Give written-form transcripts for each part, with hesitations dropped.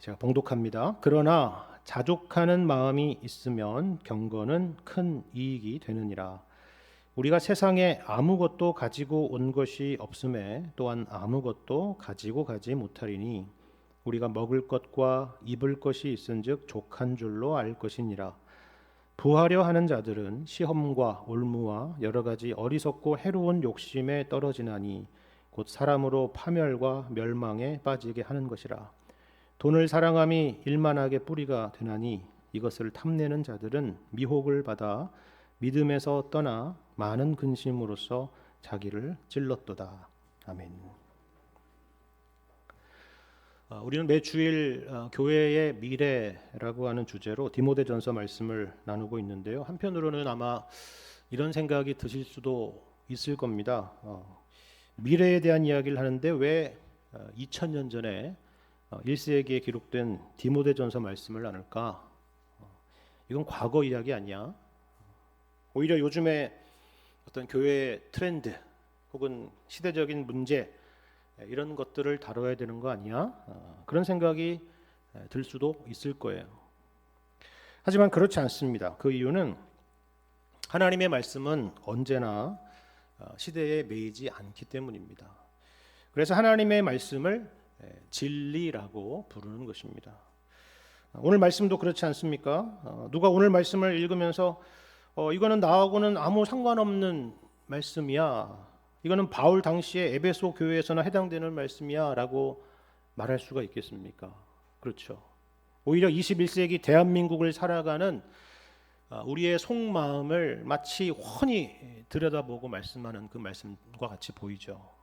제가 봉독합니다. 그러나 자족하는 마음이 있으면 경건은 큰 이익이 되느니라. 우리가 세상에 아무것도 가지고 온 것이 없음에 또한 아무것도 가지고 가지 못하리니 우리가 먹을 것과 입을 것이 있은즉 족한 줄로 알 것이니라. 부하려 하는 자들은 시험과 올무와 여러 가지 어리석고 해로운 욕심에 떨어지나니 곧 사람으로 파멸과 멸망에 빠지게 하는 것이라. 돈을 사랑함이 일만하게 뿌리가 되나니 이것을 탐내는 자들은 미혹을 받아 믿음에서 떠나 많은 근심으로써 자기를 찔렀도다. 아멘. 우리는 매주일 교회의 미래라고 하는 주제로 디모데전서 말씀을 나누고 있는데요. 한편으로는 아마 이런 생각이 드실 수도 있을 겁니다. 미래에 대한 이야기를 하는데 왜 2000년 전에 1세기에 기록된 디모데전서 말씀을 나눌까? 이건 과거 이야기 아니야? 오히려 요즘에 어떤 교회의 트렌드 혹은 시대적인 문제 이런 것들을 다뤄야 되는 거 아니야? 그런 생각이 들 수도 있을 거예요. 하지만 그렇지 않습니다. 그 이유는 하나님의 말씀은 언제나 시대에 매이지 않기 때문입니다. 그래서 하나님의 말씀을 진리라고 부르는 것입니다. 오늘 말씀도 그렇지 않습니까? 누가 오늘 말씀을 읽으면서 이거는 나하고는 아무 상관없는 말씀이야. 이거는 바울 당시에 에베소 교회에서나 해당되는 말씀이야 라고 말할 수가 있겠습니까? 그렇죠. 오히려 21세기 대한민국을 살아가는 우리의 속마음을 마치 훤히 들여다보고 말씀하는 그 말씀과 같이 보이죠.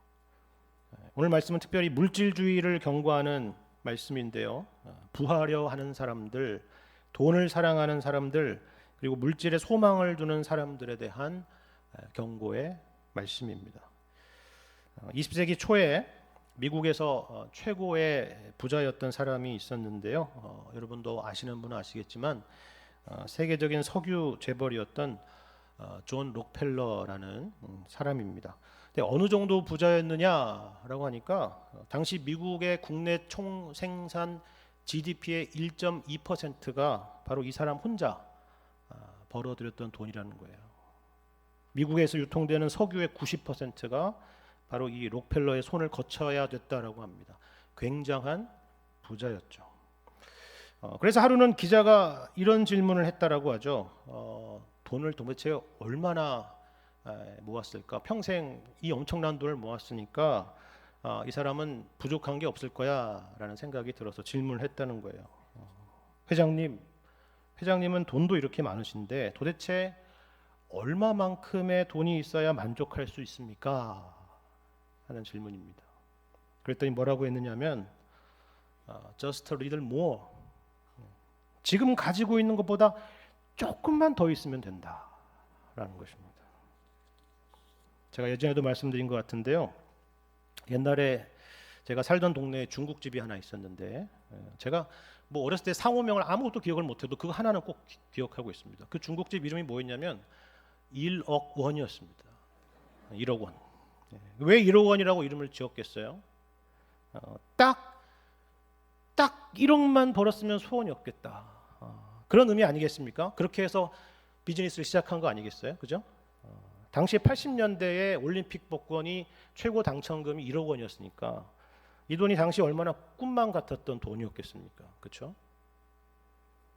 오늘 말씀은 특별히 물질주의를 경고하는 말씀인데요. 부하려 하는 사람들, 돈을 사랑하는 사람들, 그리고 물질에 소망을 두는 사람들에 대한 경고의 말씀입니다. 20세기 초에 미국에서 최고의 부자였던 사람이 있었는데요. 여러분도 아시는 분은 아시겠지만 세계적인 석유 재벌이었던 존 록펠러라는 사람입니다. 근데 어느 정도 부자였느냐라고 하니까 당시 미국의 국내 총 생산 GDP의 1.2%가 바로 이 사람 혼자 벌어들였던 돈이라는 거예요. 미국에서 유통되는 석유의 90%가 바로 이 록펠러의 손을 거쳐야 됐다라고 합니다. 굉장한 부자였죠. 그래서 하루는 기자가 이런 질문을 했다라고 하죠. 돈을 도대체 얼마나 모았을까? 평생 이 엄청난 돈을 모았으니까 이 사람은 부족한 게 없을 거야라는 생각이 들어서 질문을 했다는 거예요. 회장님은 돈도 이렇게 많으신데 도대체 얼마만큼의 돈이 있어야 만족할 수 있습니까? 하는 질문입니다. 그랬더니 뭐라고 했느냐면 just a little more. 지금 가지고 있는 것보다 조금만 더 있으면 된다라는 것입니다. 제가 예전에도 말씀드린 것 같은데요. 옛날에 제가 살던 동네에 중국집이 하나 있었는데 제가 뭐 어렸을 때 상호명을 아무것도 기억을 못해도 그거 하나는 꼭 기억하고 있습니다. 그 중국집 이름이 뭐였냐면 1억 원이었습니다. 1억 원. 왜 1억 원이라고 이름을 지었겠어요? 딱 1억만 벌었으면 소원이 없겠다. 그런 의미 아니겠습니까? 그렇게 해서 비즈니스를 시작한 거 아니겠어요? 그죠? 당시 80년대에 올림픽 복권이 최고 당첨금이 1억 원이었으니까 이 돈이 당시 얼마나 꿈만 같았던 돈이었겠습니까? 그렇죠?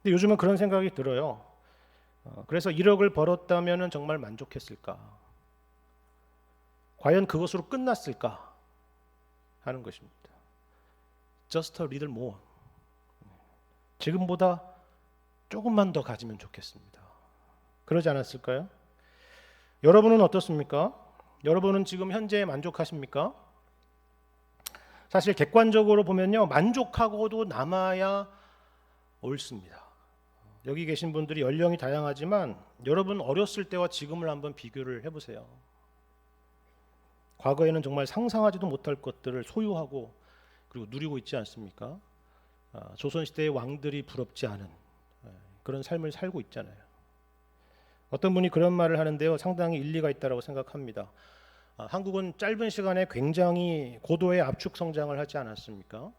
근데 요즘은 그런 생각이 들어요. 그래서 1억을 벌었다면 정말 만족했을까? 과연 그것으로 끝났을까? 하는 것입니다. Just a little more. 지금보다 조금만 더 가지면 좋겠습니다. 그러지 않았을까요? 여러분은 어떻습니까? 여러분은 지금 현재 만족하십니까? 사실 객관적으로 보면요, 만족하고도 남아야 옳습니다. 여기 계신 분들이 연령이 다양하지만 여러분 어렸을 때와 지금을 한번 비교를 해보세요. 과거에는 정말 상상하지도 못할 것들을 소유하고 그리고 누리고 있지 않습니까? 조선시대의 왕들이 부럽지 않은 그런 삶을 살고 있잖아요. 어떤 분이 그런 말을 하는데요, 상당히 일리가 있다고 생각합니다. 한국은 짧은 시간에 굉장히 고도의 압축 성장을 하지 않았습니까?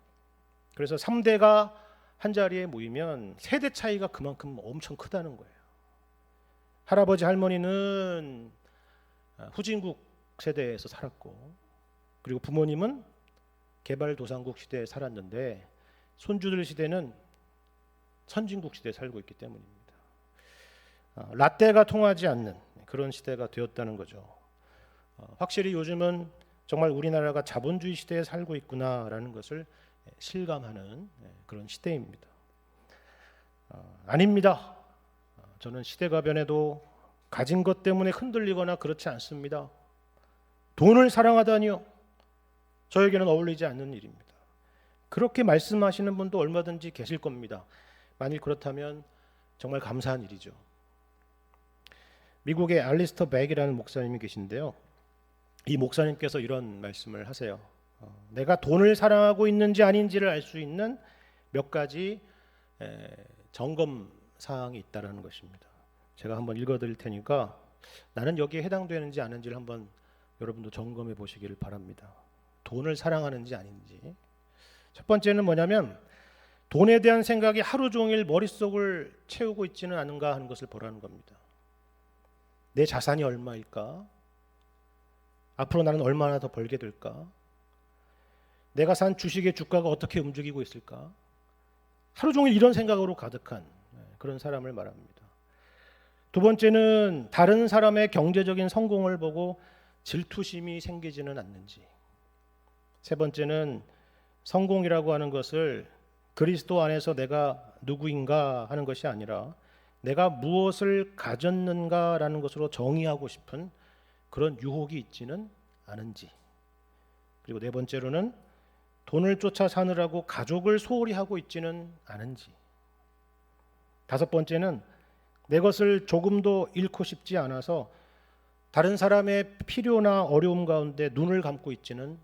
그래서 3대가 한 자리에 모이면 세대 차이가 그만큼 엄청 크다는 거예요. 할아버지 할머니는 후진국 세대에서 살았고, 그리고 부모님은 개발도상국 시대에 살았는데 손주들 시대는 선진국 시대에 살고 있기 때문입니다. 라떼가 통하지 않는 그런 시대가 되었다는 거죠. 확실히 요즘은 정말 우리나라가 자본주의 시대에 살고 있구나라는 것을 실감하는 그런 시대입니다. 아닙니다. 저는 시대가 변해도 가진 것 때문에 흔들리거나 그렇지 않습니다. 돈을 사랑하다니요? 저에게는 어울리지 않는 일입니다. 그렇게 말씀하시는 분도 얼마든지 계실 겁니다. 만일 그렇다면 정말 감사한 일이죠. 미국의 알리스터 백이라는 목사님이 계신데요. 이 목사님께서 이런 말씀을 하세요. 내가 돈을 사랑하고 있는지 아닌지를 알 수 있는 몇 가지 점검 사항이 있다라는 것입니다. 제가 한번 읽어드릴 테니까 나는 여기에 해당되는지 아닌지를 한번 여러분도 점검해 보시기를 바랍니다. 돈을 사랑하는지 아닌지. 첫 번째는 뭐냐면 돈에 대한 생각이 하루 종일 머릿속을 채우고 있지는 않은가 하는 것을 보라는 겁니다. 내 자산이 얼마일까? 앞으로 나는 얼마나 더 벌게 될까? 내가 산 주식의 주가가 어떻게 움직이고 있을까? 하루 종일 이런 생각으로 가득한 그런 사람을 말합니다. 두 번째는 다른 사람의 경제적인 성공을 보고 질투심이 생기지는 않는지. 세 번째는 성공이라고 하는 것을 그리스도 안에서 내가 누구인가 하는 것이 아니라 내가 무엇을 가졌는가라는 것으로 정의하고 싶은 그런 유혹이 있지는 않은지. 그리고 네 번째로는 돈을 쫓아 사느라고 가족을 소홀히 하고 있지는 않은지. 다섯 번째는 내 것을 조금도 잃고 싶지 않아서 다른 사람의 필요나 어려움 가운데 눈을 감고 있지는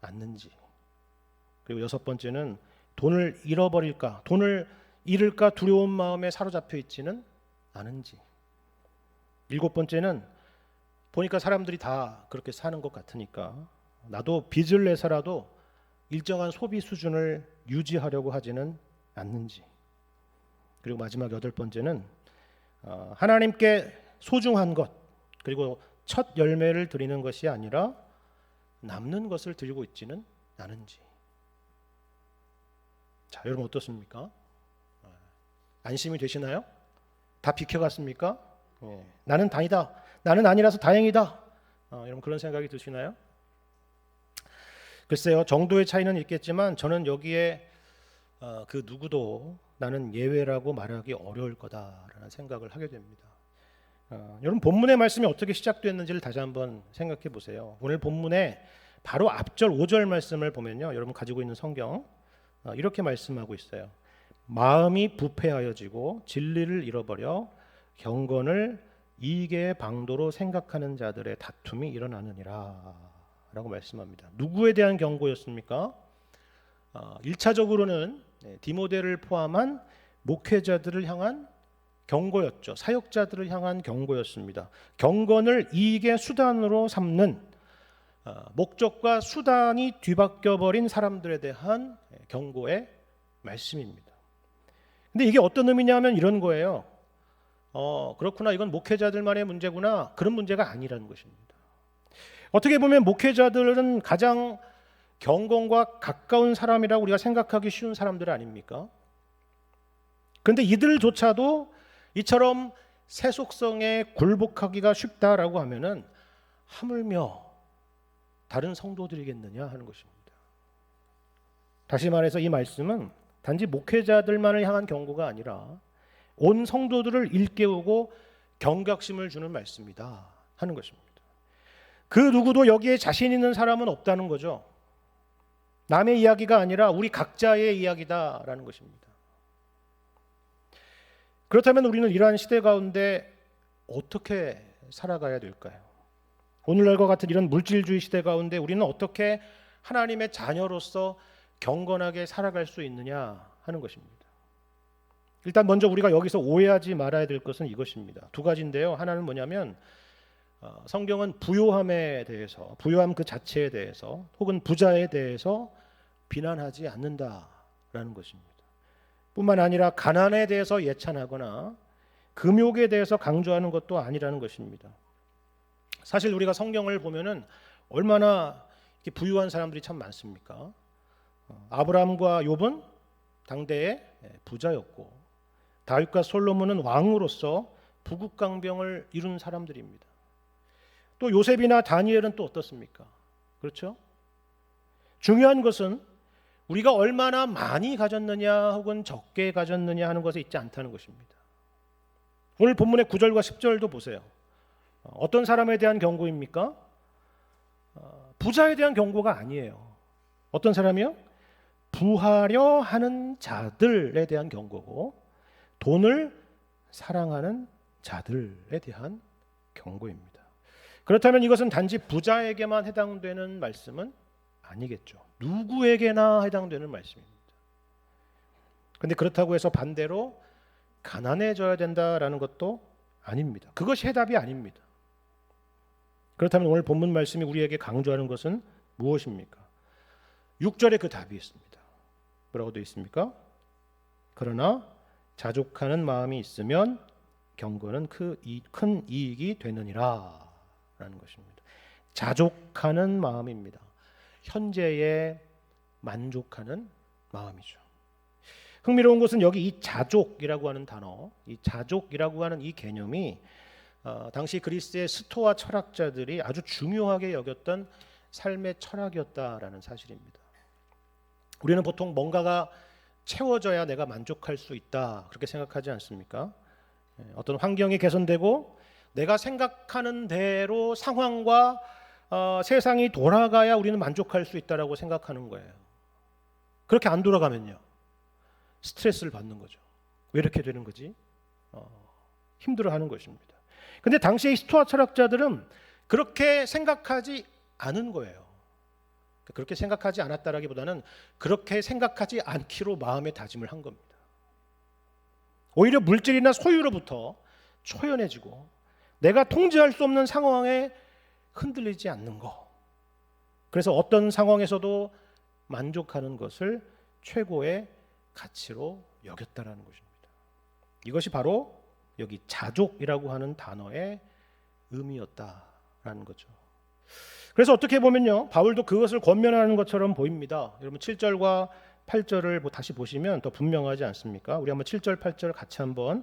않는지. 그리고 여섯 번째는 돈을 잃어버릴까, 돈을 잃을까 두려운 마음에 사로잡혀 있지는 않은지. 일곱 번째는 보니까 사람들이 다 그렇게 사는 것 같으니까 나도 빚을 내서라도 일정한 소비 수준을 유지하려고 하지는 않는지. 그리고 마지막 여덟 번째는 하나님께 소중한 것, 그리고 첫 열매를 드리는 것이 아니라 남는 것을 들고 있지는 않은지. 자, 여러분 어떻습니까? 안심이 되시나요? 다 비켜갔습니까? 나는 다행이다. 나는 아니라서 다행이다. 여러분 그런 생각이 드시나요? 글쎄요, 정도의 차이는 있겠지만 저는 여기에 그 누구도 나는 예외라고 말하기 어려울 거다라는 생각을 하게 됩니다. 여러분 본문의 말씀이 어떻게 시작됐는지를 다시 한번 생각해 보세요. 오늘 본문의 바로 앞절 5절 말씀을 보면요, 여러분 가지고 있는 성경 이렇게 말씀하고 있어요. 마음이 부패하여지고 진리를 잃어버려 경건을 이익의 방도로 생각하는 자들의 다툼이 일어나느니라 라고 말씀합니다. 누구에 대한 경고였습니까? 1차적으로는 디모데를 포함한 목회자들을 향한 경고였죠. 사역자들을 향한 경고였습니다. 경건을 이익의 수단으로 삼는 목적과 수단이 뒤바뀌어 버린 사람들에 대한 경고의 말씀입니다. 근데 이게 어떤 의미냐면 이런 거예요. 그렇구나, 이건 목회자들만의 문제구나. 그런 문제가 아니라는 것입니다. 어떻게 보면 목회자들은 가장 경건과 가까운 사람이라고 우리가 생각하기 쉬운 사람들 아닙니까? 그런데 이들조차도 이처럼 세속성에 굴복하기가 쉽다라고 하면은 하물며 다른 성도들이겠느냐 하는 것입니다. 다시 말해서 이 말씀은 단지 목회자들만을 향한 경고가 아니라 온 성도들을 일깨우고 경각심을 주는 말씀이다 하는 것입니다. 그 누구도 여기에 자신 있는 사람은 없다는 거죠. 남의 이야기가 아니라 우리 각자의 이야기다라는 것입니다. 그렇다면 우리는 이러한 시대 가운데 어떻게 살아가야 될까요? 오늘날과 같은 이런 물질주의 시대 가운데 우리는 어떻게 하나님의 자녀로서 경건하게 살아갈 수 있느냐 하는 것입니다. 일단 먼저 우리가 여기서 오해하지 말아야 될 것은 이것입니다. 두 가지인데요. 하나는 뭐냐면 성경은 부요함에 대해서, 부요함 그 자체에 대해서 혹은 부자에 대해서 비난하지 않는다라는 것입니다. 뿐만 아니라 가난에 대해서 예찬하거나 금욕에 대해서 강조하는 것도 아니라는 것입니다. 사실 우리가 성경을 보면은 얼마나 이렇게 부유한 사람들이 참 많습니까? 아브라함과 욥은 당대의 부자였고 다윗과 솔로몬은 왕으로서 부국강병을 이룬 사람들입니다. 또 요셉이나 다니엘은 또 어떻습니까? 그렇죠? 중요한 것은 우리가 얼마나 많이 가졌느냐 혹은 적게 가졌느냐 하는 것에 있지 않다는 것입니다. 오늘 본문의 9절과 10절도 보세요. 어떤 사람에 대한 경고입니까? 부자에 대한 경고가 아니에요. 어떤 사람이요? 부하려 하는 자들에 대한 경고고 돈을 사랑하는 자들에 대한 경고입니다. 그렇다면 이것은 단지 부자에게만 해당되는 말씀은 아니겠죠. 누구에게나 해당되는 말씀입니다. 그런데 그렇다고 해서 반대로 가난해져야 된다라는 것도 아닙니다. 그것이 해답이 아닙니다. 그렇다면 오늘 본문 말씀이 우리에게 강조하는 것은 무엇입니까? 6절에 그 답이 있습니다. 뭐라고 되어 있습니까? 그러나 자족하는 마음이 있으면 경건은 큰 이익이 되느니라 라는 것입니다. 자족하는 마음입니다. 현재에 만족하는 마음이죠. 흥미로운 것은 여기 이 자족이라고 하는 단어, 이 자족이라고 하는 이 개념이 당시 그리스의 스토아 철학자들이 아주 중요하게 여겼던 삶의 철학이었다라는 사실입니다. 우리는 보통 뭔가가 채워져야 내가 만족할 수 있다 그렇게 생각하지 않습니까? 어떤 환경이 개선되고 내가 생각하는 대로 상황과 세상이 돌아가야 우리는 만족할 수 있다라고 생각하는 거예요. 그렇게 안 돌아가면요 스트레스를 받는 거죠. 왜 이렇게 되는 거지? 힘들어하는 것입니다. 그런데 당시의 스토아 철학자들은 그렇게 생각하지 않은 거예요. 그렇게 생각하지 않았다라기보다는 그렇게 생각하지 않기로 마음의 다짐을 한 겁니다. 오히려 물질이나 소유로부터 초연해지고 내가 통제할 수 없는 상황에 흔들리지 않는 것. 그래서 어떤 상황에서도 만족하는 것을 최고의 가치로 여겼다라는 것입니다. 이것이 바로 여기 자족이라고 하는 단어의 의미였다라는 거죠. 그래서 어떻게 보면요 바울도 그것을 권면하는 것처럼 보입니다. 여러분 7절과 8절을 다시 보시면 더 분명하지 않습니까? 우리 한번 7절 8절 같이 한번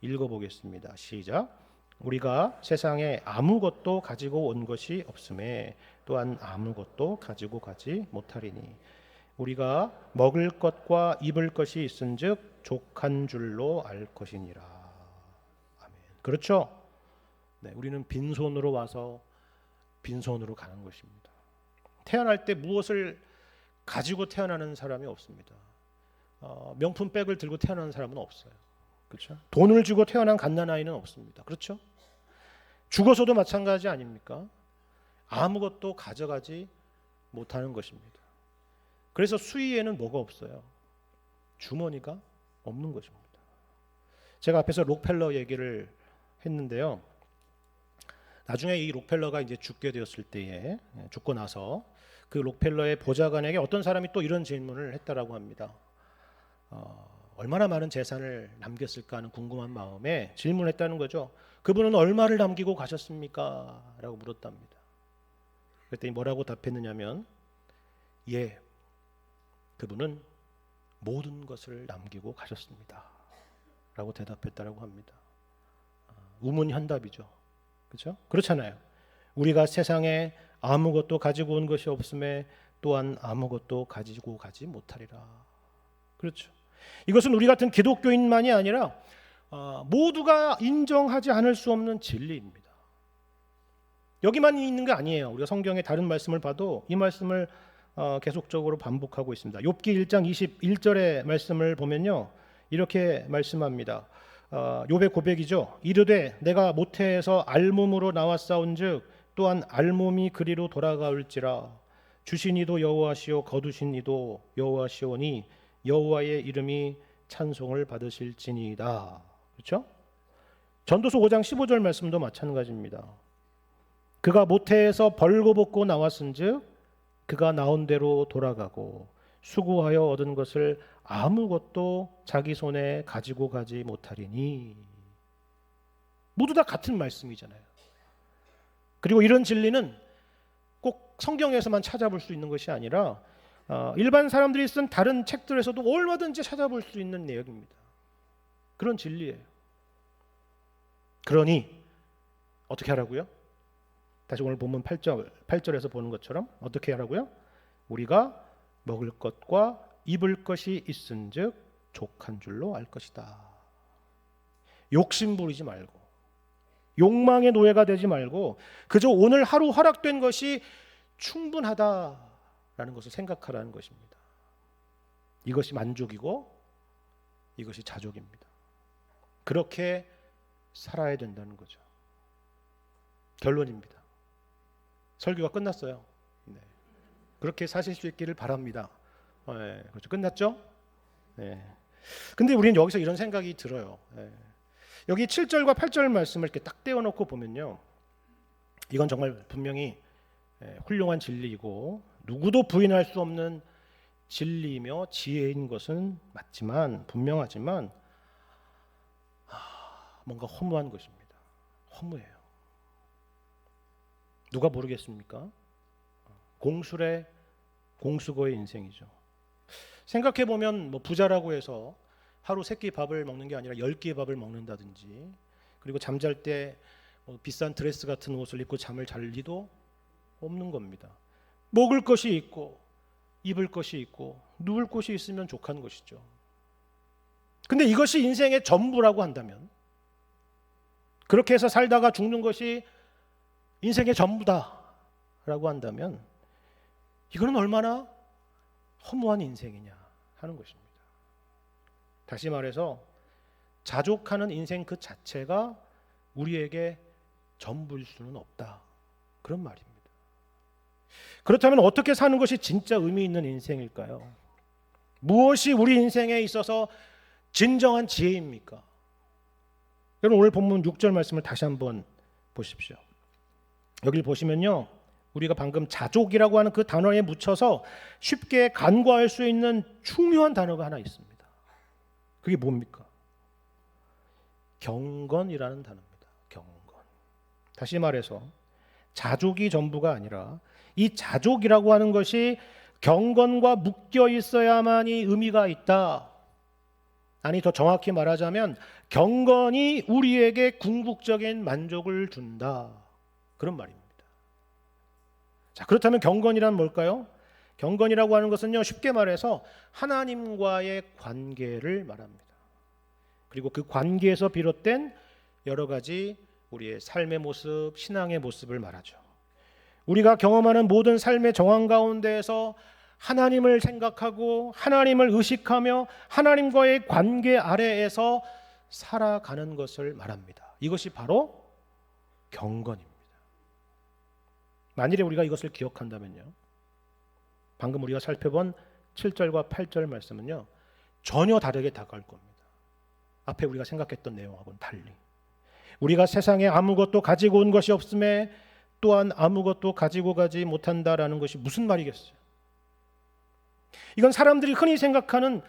읽어보겠습니다. 시작. 우리가 세상에 아무것도 가지고 온 것이 없음에 또한 아무것도 가지고 가지 못하리니 우리가 먹을 것과 입을 것이 있은즉 족한 줄로 알 것이니라. 아멘. 그렇죠? 네, 우리는 빈손으로 와서 빈손으로 가는 것입니다. 태어날 때 무엇을 가지고 태어나는 사람이 없습니다. 명품 백을 들고 태어나는 사람은 없어요. 그렇죠? 돈을 주고 태어난 갓난아이는 없습니다. 그렇죠? 죽어서도 마찬가지 아닙니까? 아무것도 가져가지 못하는 것입니다. 그래서 수의에는 뭐가 없어요? 주머니가 없는 것입니다. 제가 앞에서 록펠러 얘기를 했는데요. 나중에 이 록펠러가 이제 죽게 되었을 때에 죽고 나서 그 록펠러의 보좌관에게 어떤 사람이 또 이런 질문을 했다라고 합니다. 얼마나 많은 재산을 남겼을까 하는 궁금한 마음에 질문했다는 거죠. 그분은 얼마를 남기고 가셨습니까? 라고 물었답니다. 그랬더니 뭐라고 답했느냐면 예, 그분은 모든 것을 남기고 가셨습니다. 라고 대답했다라고 합니다. 우문현답이죠. 그렇죠? 그렇잖아요. 우리가 세상에 아무것도 가지고 온 것이 없음에 또한 아무것도 가지고 가지 못하리라. 그렇죠. 이것은 우리 같은 기독교인만이 아니라 모두가 인정하지 않을 수 없는 진리입니다. 여기만 있는 게 아니에요. 우리가 성경의 다른 말씀을 봐도 이 말씀을 계속적으로 반복하고 있습니다. 욥기 1장 21절의 말씀을 보면요. 이렇게 말씀합니다. 욥의 고백이죠. 이르되 내가 모태에서 알몸으로 나왔사온즉 또한 알몸이 그리로 돌아가올지라. 주신 이도 여호와시오 거두신 이도 여호와시오니 여호와의 이름이 찬송을 받으실지니이다. 그렇죠? 전도서 5장 15절 말씀도 마찬가지입니다. 그가 모태에서 벌거벗고 나왔은즉 그가 나온 대로 돌아가고 수고하여 얻은 것을 아무것도 자기 손에 가지고 가지 못하리니. 모두 다 같은 말씀이잖아요. 그리고 이런 진리는 꼭 성경에서만 찾아볼 수 있는 것이 아니라 일반 사람들이 쓴 다른 책들에서도 얼마든지 찾아볼 수 있는 내용입니다. 그런 진리예요. 그러니 어떻게 하라고요? 다시 오늘 본문 8절에서 보는 것처럼 어떻게 하라고요? 우리가 먹을 것과 입을 것이 있은즉 족한 줄로 알 것이다. 욕심 부리지 말고 욕망의 노예가 되지 말고 그저 오늘 하루 허락된 것이 충분하다라는 것을 생각하라는 것입니다. 이것이 만족이고 이것이 자족입니다. 그렇게 살아야 된다는 거죠. 결론입니다. 설교가 끝났어요. 네. 그렇게 사실 수 있기를 바랍니다. 네, 그렇죠. 끝났죠? 네. 근데 우리는 여기서 이런 생각이 들어요. 네. 여기 7절과 8절 말씀을 이렇게 딱 떼어놓고 보면요, 이건 정말 분명히 훌륭한 진리이고 누구도 부인할 수 없는 진리이며 지혜인 것은 맞지만, 분명하지만 뭔가 허무한 것입니다. 허무해요. 누가 모르겠습니까? 공술의 공수거의 인생이죠. 생각해보면 부자라고 해서 하루 3끼 밥을 먹는 게 아니라 10끼의 밥을 먹는다든지, 그리고 잠잘 때 비싼 드레스 같은 옷을 입고 잠을 잘 리도 없는 겁니다. 먹을 것이 있고 입을 것이 있고 누울 곳이 있으면 족한 것이죠. 근데 이것이 인생의 전부라고 한다면, 그렇게 해서 살다가 죽는 것이 인생의 전부다라고 한다면, 이거는 얼마나 허무한 인생이냐 하는 것입니다. 다시 말해서 자족하는 인생 그 자체가 우리에게 전부일 수는 없다, 그런 말입니다. 그렇다면 어떻게 사는 것이 진짜 의미 있는 인생일까요? 무엇이 우리 인생에 있어서 진정한 지혜입니까? 여러분, 오늘 본문 6절 말씀을 다시 한번 보십시오. 여기를 보시면요, 우리가 방금 자족이라고 하는 그 단어에 묻혀서 쉽게 간과할 수 있는 중요한 단어가 하나 있습니다. 그게 뭡니까? 경건이라는 단어입니다. 경건. 다시 말해서 자족이 전부가 아니라 이 자족이라고 하는 것이 경건과 묶여 있어야만이 의미가 있다. 아니, 더 정확히 말하자면 경건이 우리에게 궁극적인 만족을 준다, 그런 말입니다. 자, 그렇다면 경건이란 뭘까요? 경건이라고 하는 것은요, 쉽게 말해서 하나님과의 관계를 말합니다. 그리고 그 관계에서 비롯된 여러 가지 우리의 삶의 모습, 신앙의 모습을 말하죠. 우리가 경험하는 모든 삶의 정황 가운데에서 하나님을 생각하고 하나님을 의식하며 하나님과의 관계 아래에서 살아가는 것을 말합니다. 이것이 바로 경건입니다. 만일에 우리가 이것을 기억한다면요, 방금 우리가 살펴본 7절과 8절 말씀은요, 전혀 다르게 다가올 겁니다. 앞에 우리가 생각했던 내용하고는 달리. 우리가 세상에 아무것도 가지고 온 것이 없음에 또한 아무것도 가지고 가지 못한다라는 것이 무슨 말이겠어요? 이건 사람들이 흔히 생각하는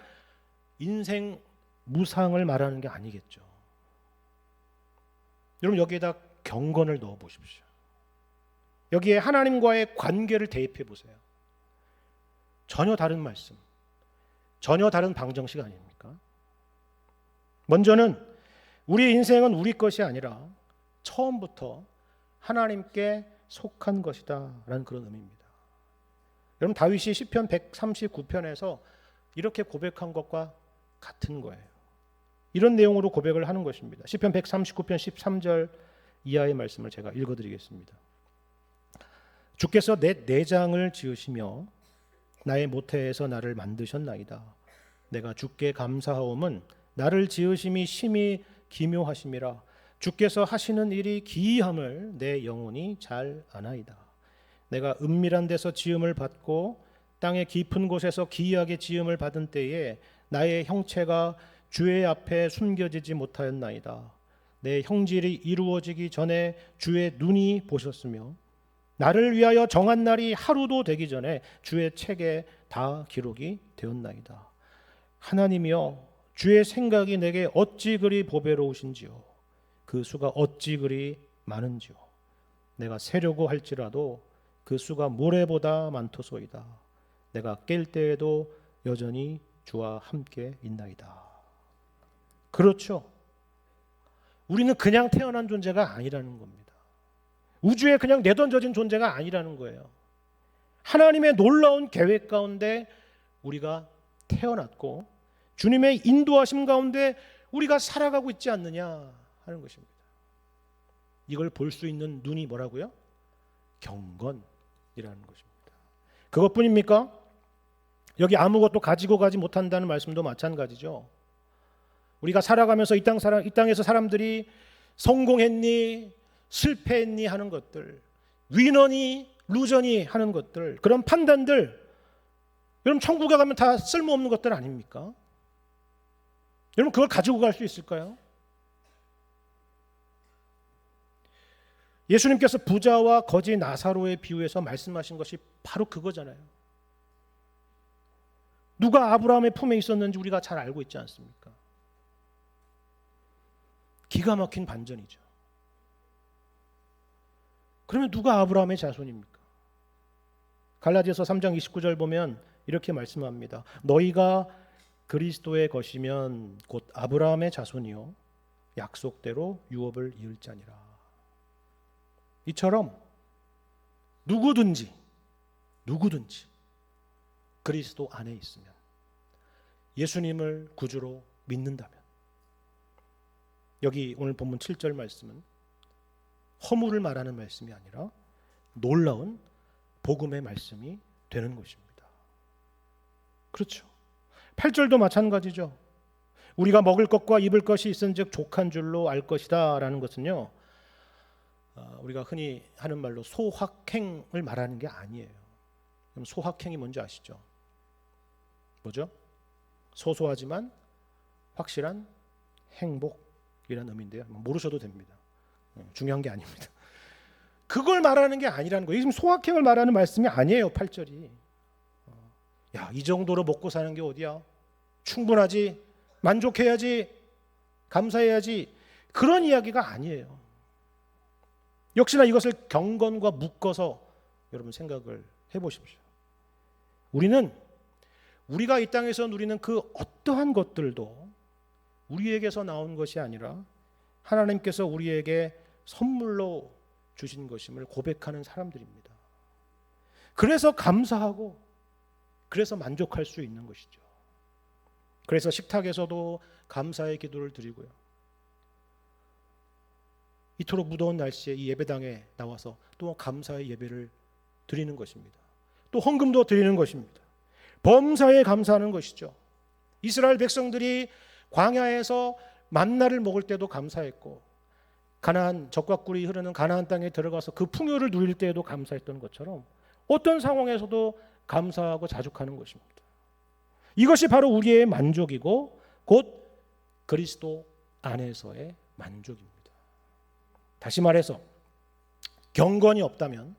인생 무상을 말하는 게 아니겠죠. 여러분, 여기에다 경건을 넣어 보십시오. 여기에 하나님과의 관계를 대입해 보세요. 전혀 다른 말씀, 전혀 다른 방정식 아닙니까? 먼저는 우리 인생은 우리 것이 아니라 처음부터 하나님께 속한 것이다 라는 그런 의미입니다. 여러분, 다윗이 시편 139편에서 이렇게 고백한 것과 같은 거예요. 이런 내용으로 고백을 하는 것입니다. 시편 139편 13절 이하의 말씀을 제가 읽어드리겠습니다. 주께서 내 내장을 지으시며 나의 모태에서 나를 만드셨나이다. 내가 주께 감사하옴은 나를 지으심이 심히 기묘하심이라. 주께서 하시는 일이 기이함을 내 영혼이 잘 아나이다. 내가 은밀한 데서 지음을 받고 땅의 깊은 곳에서 기이하게 지음을 받은 때에 나의 형체가 주의 앞에 숨겨지지 못하였나이다. 내 형질이 이루어지기 전에 주의 눈이 보셨으며 나를 위하여 정한 날이 하루도 되기 전에 주의 책에 다 기록이 되었나이다. 하나님이여 주의 생각이 내게 어찌 그리 보배로우신지요. 그 수가 어찌 그리 많은지요. 내가 세려고 할지라도 그 수가 모래보다 많도소이다. 내가 깰 때에도 여전히 주와 함께 있나이다. 그렇죠. 우리는 그냥 태어난 존재가 아니라는 겁니다. 우주에 그냥 내던져진 존재가 아니라는 거예요. 하나님의 놀라운 계획 가운데 우리가 태어났고 주님의 인도하심 가운데 우리가 살아가고 있지 않느냐 하는 것입니다. 이걸 볼 수 있는 눈이 뭐라고요? 경건이라는 것입니다. 그것뿐입니까? 여기 아무것도 가지고 가지 못한다는 말씀도 마찬가지죠. 우리가 살아가면서 이 땅에서 사람들이 성공했니 실패했니 하는 것들, 위너니 루저니 하는 것들, 그런 판단들, 여러분 천국에 가면 다 쓸모없는 것들 아닙니까? 여러분 그걸 가지고 갈 수 있을까요? 예수님께서 부자와 거지 나사로의 비유에서 말씀하신 것이 바로 그거잖아요. 누가 아브라함의 품에 있었는지 우리가 잘 알고 있지 않습니까? 기가 막힌 반전이죠. 그러면 누가 아브라함의 자손입니까? 갈라디아서 3장 29절 보면 이렇게 말씀합니다. 너희가 그리스도의 것이면 곧 아브라함의 자손이요 약속대로 유업을 이을 자니라. 이처럼 누구든지 그리스도 안에 있으면, 예수님을 구주로 믿는다면, 여기 오늘 본문 7절 말씀은 허물을 말하는 말씀이 아니라 놀라운 복음의 말씀이 되는 것입니다. 그렇죠. 8절도 마찬가지죠. 우리가 먹을 것과 입을 것이 있은즉 족한 줄로 알 것이다 라는 것은요, 우리가 흔히 하는 말로 소확행을 말하는 게 아니에요. 그럼 소확행이 뭔지 아시죠? 뭐죠? 소소하지만 확실한 행복이라는 의미인데요. 모르셔도 됩니다. 중요한 게 아닙니다. 그걸 말하는 게 아니라는 거예요. 지금 소확행을 말하는 말씀이 아니에요. 8절이. 야, 이 정도로 먹고 사는 게 어디야? 충분하지, 만족해야지, 감사해야지, 그런 이야기가 아니에요. 역시나 이것을 경건과 묶어서 여러분 생각을 해보십시오. 우리가 이 땅에서 누리는 그 어떠한 것들도 우리에게서 나온 것이 아니라 하나님께서 우리에게 선물로 주신 것임을 고백하는 사람들입니다. 그래서 감사하고 그래서 만족할 수 있는 것이죠. 그래서 식탁에서도 감사의 기도를 드리고요. 이토록 무더운 날씨에 이 예배당에 나와서 또 감사의 예배를 드리는 것입니다. 또 헌금도 드리는 것입니다. 범사에 감사하는 것이죠. 이스라엘 백성들이 광야에서 만나를 먹을 때도 감사했고, 가나안 적과 꿀이 흐르는 가나안 땅에 들어가서 그 풍요를 누릴 때에도 감사했던 것처럼 어떤 상황에서도 감사하고 자족하는 것입니다. 이것이 바로 우리의 만족이고 곧 그리스도 안에서의 만족입니다. 다시 말해서 경건이 없다면,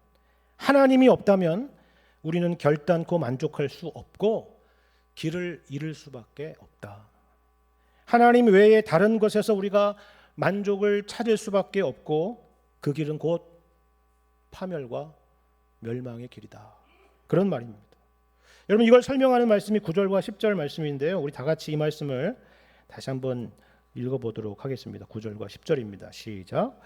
하나님이 없다면 우리는 결단코 만족할 수 없고 길을 잃을 수밖에 없다. 하나님 외에 다른 것에서 우리가 만족을 찾을 수밖에 없고 그 길은 곧 파멸과 멸망의 길이다. 그런 말입니다. 여러분 이걸 설명하는 말씀이 9절과 10절 말씀인데요. 우리 다 같이 이 말씀을 다시 한번 읽어보도록 하겠습니다. 9절과 10절입니다. 시작.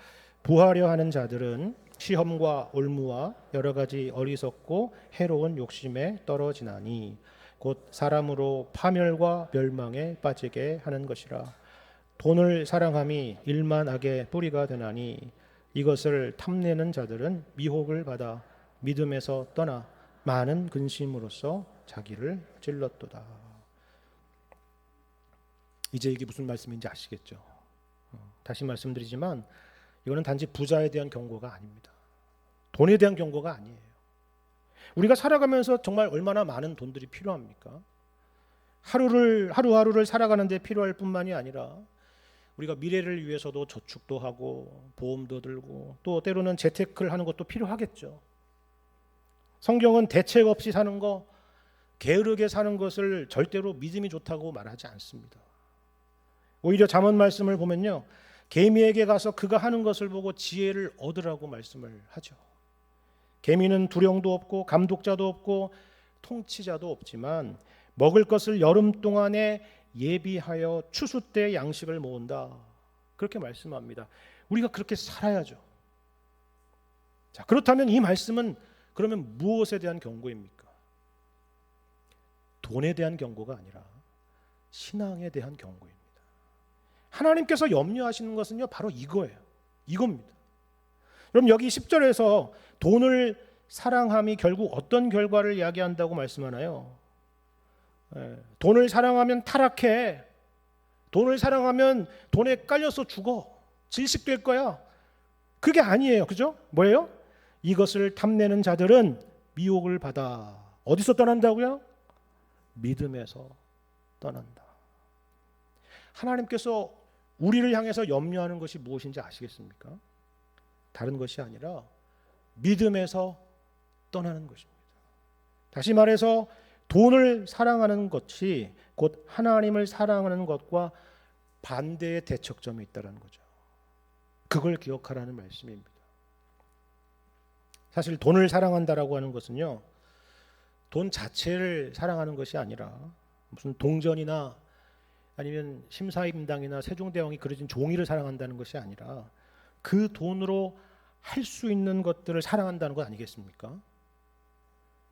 부하려 하는 자들은 시험과 올무와 여러 가지 어리석고 해로운 욕심에 떨어지나니 곧 사람으로 파멸과 멸망에 빠지게 하는 것이라. 돈을 사랑함이 일만 악의 뿌리가 되나니 이것을 탐내는 자들은 미혹을 받아 믿음에서 떠나 많은 근심으로써 자기를 찔렀도다. 이제 이게 무슨 말씀인지 아시겠죠? 다시 말씀드리지만 이거는 단지 부자에 대한 경고가 아닙니다. 돈에 대한 경고가 아니에요. 우리가 살아가면서 정말 얼마나 많은 돈들이 필요합니까? 하루하루를 살아가는 데 필요할 뿐만이 아니라 우리가 미래를 위해서도 저축도 하고 보험도 들고 또 때로는 재테크를 하는 것도 필요하겠죠. 성경은 대책 없이 사는 거, 게으르게 사는 것을 절대로 믿음이 좋다고 말하지 않습니다. 오히려 잠언 말씀을 보면요, 개미에게 가서 그가 하는 것을 보고 지혜를 얻으라고 말씀을 하죠. 개미는 두령도 없고 감독자도 없고 통치자도 없지만 먹을 것을 여름 동안에 예비하여 추수 때 양식을 모은다, 그렇게 말씀합니다. 우리가 그렇게 살아야죠. 자, 그렇다면 이 말씀은 그러면 무엇에 대한 경고입니까? 돈에 대한 경고가 아니라 신앙에 대한 경고입니다. 하나님께서 염려하시는 것은요, 바로 이거예요. 이겁니다. 그럼 여기 10절에서 돈을 사랑함이 결국 어떤 결과를 이야기한다고 말씀하나요? 돈을 사랑하면 타락해. 돈을 사랑하면 돈에 깔려서 죽어. 질식될 거야. 그게 아니에요. 그죠? 뭐예요? 이것을 탐내는 자들은 미혹을 받아. 어디서 떠난다고요? 믿음에서 떠난다. 하나님께서 우리를 향해서 염려하는 것이 무엇인지 아시겠습니까? 다른 것이 아니라 믿음에서 떠나는 것입니다. 다시 말해서 돈을 사랑하는 것이 곧 하나님을 사랑하는 것과 반대의 대척점에 있다는 거죠. 그걸 기억하라는 말씀입니다. 사실 돈을 사랑한다라고 하는 것은요, 돈 자체를 사랑하는 것이 아니라 무슨 동전이나 아니면 심사임당이나 세종대왕이 그려진 종이를 사랑한다는 것이 아니라 그 돈으로 할 수 있는 것들을 사랑한다는 것 아니겠습니까?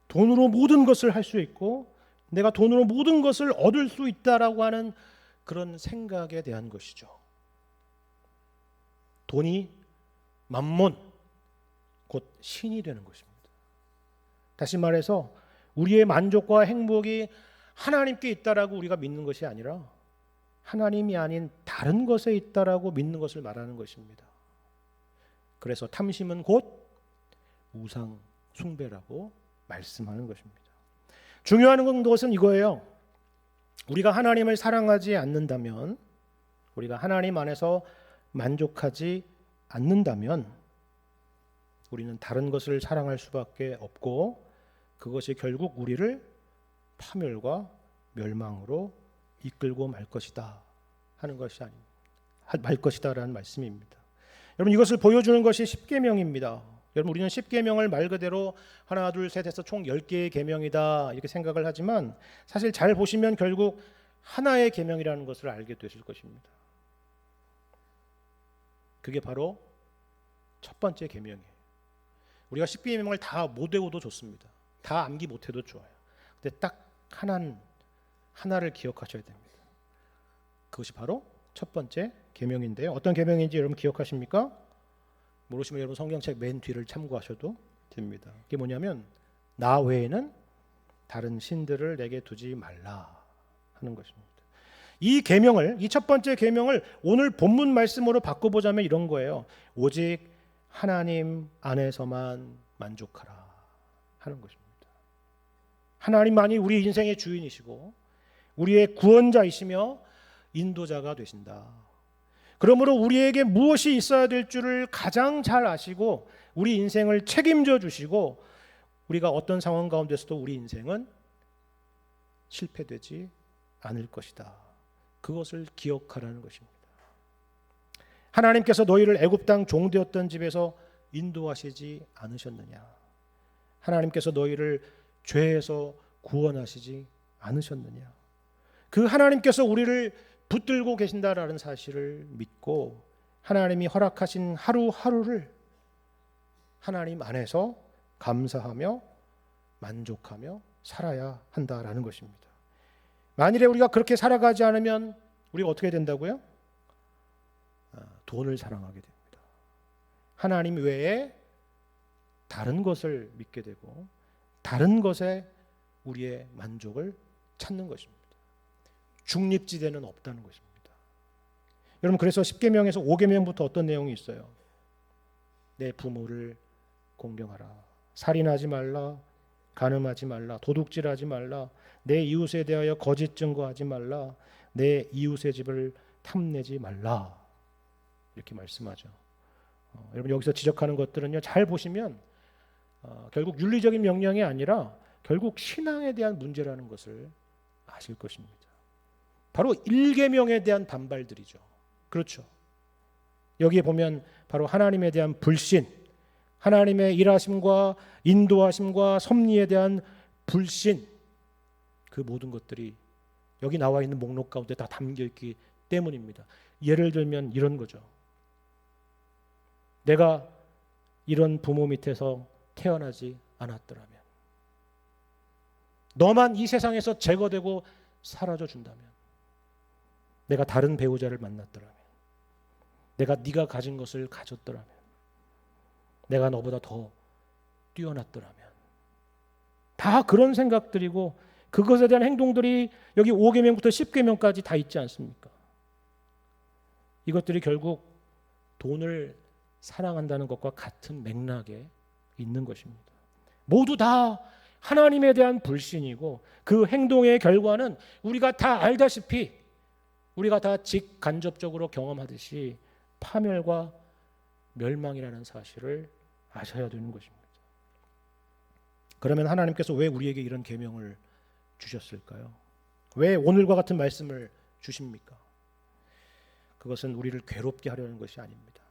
돈으로 모든 것을 할 수 있고 내가 돈으로 모든 것을 얻을 수 있다라고 하는 그런 생각에 대한 것이죠. 돈이 만몬, 곧 신이 되는 것입니다. 다시 말해서 우리의 만족과 행복이 하나님께 있다라고 우리가 믿는 것이 아니라 하나님이 아닌 다른 것에 있다라고 믿는 것을 말하는 것입니다. 그래서 탐심은 곧 우상 숭배라고 말씀하는 것입니다. 중요한 것은 이거예요. 우리가 하나님을 사랑하지 않는다면, 우리가 하나님 안에서 만족하지 않는다면 우리는 다른 것을 사랑할 수밖에 없고 그것이 결국 우리를 파멸과 멸망으로 이끌고 말 것이다 하는 것이 아닙니다. 말 것이다라는 말씀입니다. 여러분, 이것을 보여주는 것이 십계명입니다. 여러분, 우리는 십계명을 말 그대로 하나 둘 셋 해서 총 10개의 계명이다 이렇게 생각을 하지만 사실 잘 보시면 결국 하나의 계명이라는 것을 알게 되실 것입니다. 그게 바로 첫 번째 계명이에요. 우리가 십계명을 다 못 외워도 좋습니다. 다 암기 못해도 좋아요. 근데 딱 하나를 기억하셔야 됩니다. 그것이 바로 첫 번째 계명인데요. 어떤 계명인지 여러분 기억하십니까? 모르시면 여러분 성경책 맨 뒤를 참고하셔도 됩니다. 이게 뭐냐면 나 외에는 다른 신들을 내게 두지 말라 하는 것입니다. 이 계명을, 이 첫 번째 계명을 오늘 본문 말씀으로 바꿔보자면 이런 거예요. 오직 하나님 안에서만 만족하라 하는 것입니다. 하나님만이 우리 인생의 주인이시고 우리의 구원자이시며 인도자가 되신다. 그러므로 우리에게 무엇이 있어야 될 줄을 가장 잘 아시고 우리 인생을 책임져 주시고 우리가 어떤 상황 가운데서도 우리 인생은 실패되지 않을 것이다. 그것을 기억하라는 것입니다. 하나님께서 너희를 애굽 땅 종되었던 집에서 인도하시지 않으셨느냐? 하나님께서 너희를 죄에서 구원하시지 않으셨느냐? 그 하나님께서 우리를 붙들고 계신다라는 사실을 믿고 하나님이 허락하신 하루하루를 하나님 안에서 감사하며 만족하며 살아야 한다라는 것입니다. 만일에 우리가 그렇게 살아가지 않으면 우리가 어떻게 된다고요? 돈을 사랑하게 됩니다. 하나님 외에 다른 것을 믿게 되고 다른 것에 우리의 만족을 찾는 것입니다. 중립지대는 없다는 것입니다. 여러분, 그래서 10계명에서 5계명부터 어떤 내용이 있어요? 내 부모를 공경하라, 살인하지 말라, 간음하지 말라, 도둑질하지 말라, 내 이웃에 대하여 거짓 증거하지 말라, 내 이웃의 집을 탐내지 말라, 이렇게 말씀하죠. 여러분, 여기서 지적하는 것들은요, 잘 보시면 결국 윤리적인 명령이 아니라 결국 신앙에 대한 문제라는 것을 아실 것입니다. 바로 일계명에 대한 반발들이죠. 그렇죠. 여기에 보면 바로 하나님에 대한 불신, 하나님의 일하심과 인도하심과 섭리에 대한 불신, 그 모든 것들이 여기 나와 있는 목록 가운데 다 담겨 있기 때문입니다. 예를 들면 이런 거죠. 내가 이런 부모 밑에서 태어나지 않았더라면, 너만 이 세상에서 제거되고 사라져 준다면, 내가 다른 배우자를 만났더라면, 내가 네가 가진 것을 가졌더라면, 내가 너보다 더 뛰어났더라면, 다 그런 생각들이고 그것에 대한 행동들이 여기 5계명부터 10계명까지 다 있지 않습니까? 이것들이 결국 돈을 사랑한다는 것과 같은 맥락에 있는 것입니다. 모두 다 하나님에 대한 불신이고 그 행동의 결과는 우리가 다 알다시피, 우리가 다 직간접적으로 경험하듯이 파멸과 멸망이라는 사실을 아셔야 되는 것입니다. 그러면 하나님께서 왜 우리에게 이런 계명을 주셨을까요? 왜 오늘과 같은 말씀을 주십니까? 그것은 우리를 괴롭게 하려는 것이 아닙니다.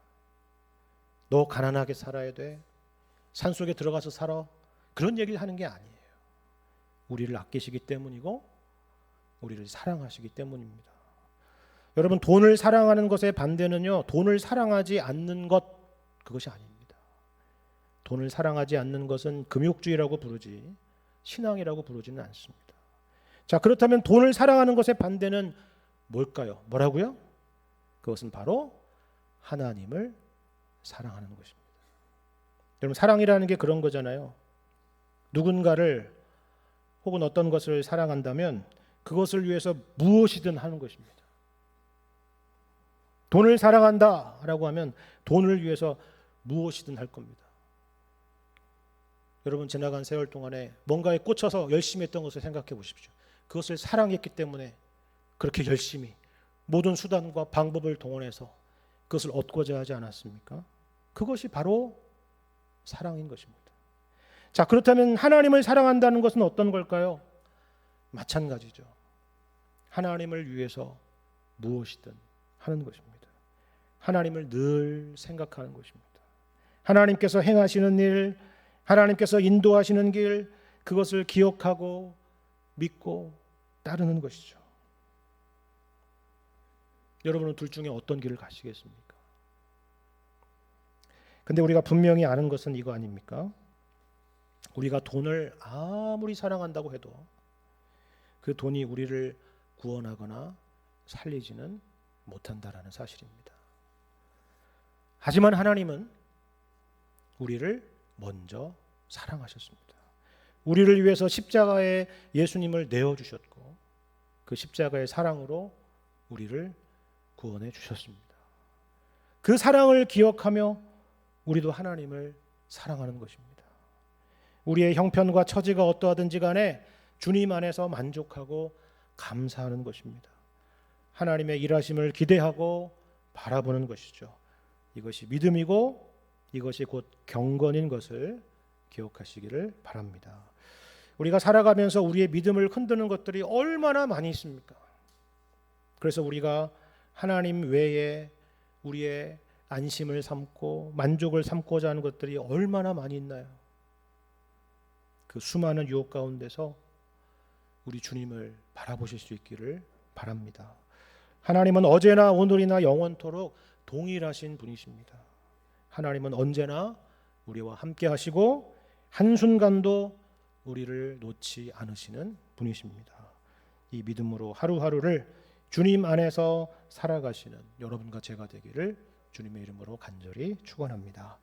너 가난하게 살아야 돼, 산속에 들어가서 살아, 그런 얘기를 하는 게 아니에요. 우리를 아끼시기 때문이고 우리를 사랑하시기 때문입니다. 여러분, 돈을 사랑하는 것의 반대는요, 돈을 사랑하지 않는 것, 그것이 아닙니다. 돈을 사랑하지 않는 것은 금욕주의라고 부르지 신앙이라고 부르지는 않습니다. 자, 그렇다면 돈을 사랑하는 것의 반대는 뭘까요? 뭐라고요? 그것은 바로 하나님을 사랑하는 것입니다. 여러분, 사랑이라는 게 그런 거잖아요. 누군가를 혹은 어떤 것을 사랑한다면 그것을 위해서 무엇이든 하는 것입니다. 돈을 사랑한다라고 하면 돈을 위해서 무엇이든 할 겁니다. 여러분, 지나간 세월 동안에 뭔가에 꽂혀서 열심히 했던 것을 생각해 보십시오. 그것을 사랑했기 때문에 그렇게 열심히 모든 수단과 방법을 동원해서 그것을 얻고자 하지 않았습니까? 그것이 바로 사랑인 것입니다. 자, 그렇다면 하나님을 사랑한다는 것은 어떤 걸까요? 마찬가지죠. 하나님을 위해서 무엇이든 하는 것입니다. 하나님을 늘 생각하는 것입니다. 하나님께서 행하시는 일, 하나님께서 인도하시는 길, 그것을 기억하고 믿고 따르는 것이죠. 여러분은 둘 중에 어떤 길을 가시겠습니까? 근데 우리가 분명히 아는 것은 이거 아닙니까? 우리가 돈을 아무리 사랑한다고 해도 그 돈이 우리를 구원하거나 살리지는 못한다라는 사실입니다. 하지만 하나님은 우리를 먼저 사랑하셨습니다. 우리를 위해서 십자가에 예수님을 내어주셨고 그 십자가의 사랑으로 우리를 구원해 주셨습니다. 그 사랑을 기억하며 우리도 하나님을 사랑하는 것입니다. 우리의 형편과 처지가 어떠하든지 간에 주님 안에서 만족하고 감사하는 것입니다. 하나님의 일하심을 기대하고 바라보는 것이죠. 이것이 믿음이고 이것이 곧 경건인 것을 기억하시기를 바랍니다. 우리가 살아가면서 우리의 믿음을 흔드는 것들이 얼마나 많이 있습니까? 그래서 우리가 하나님 외에 우리의 안심을 삼고 만족을 삼고자 하는 것들이 얼마나 많이 있나요? 그 수많은 유혹 가운데서 우리 주님을 바라보실 수 있기를 바랍니다. 하나님은 어제나 오늘이나 영원토록 동일하신 분이십니다. 하나님은 언제나 우리와 함께 하시고 한순간도 우리를 놓지 않으시는 분이십니다. 이 믿음으로 하루하루를 주님 안에서 살아가시는 여러분과 제가 되기를 주님의 이름으로 간절히 축원합니다.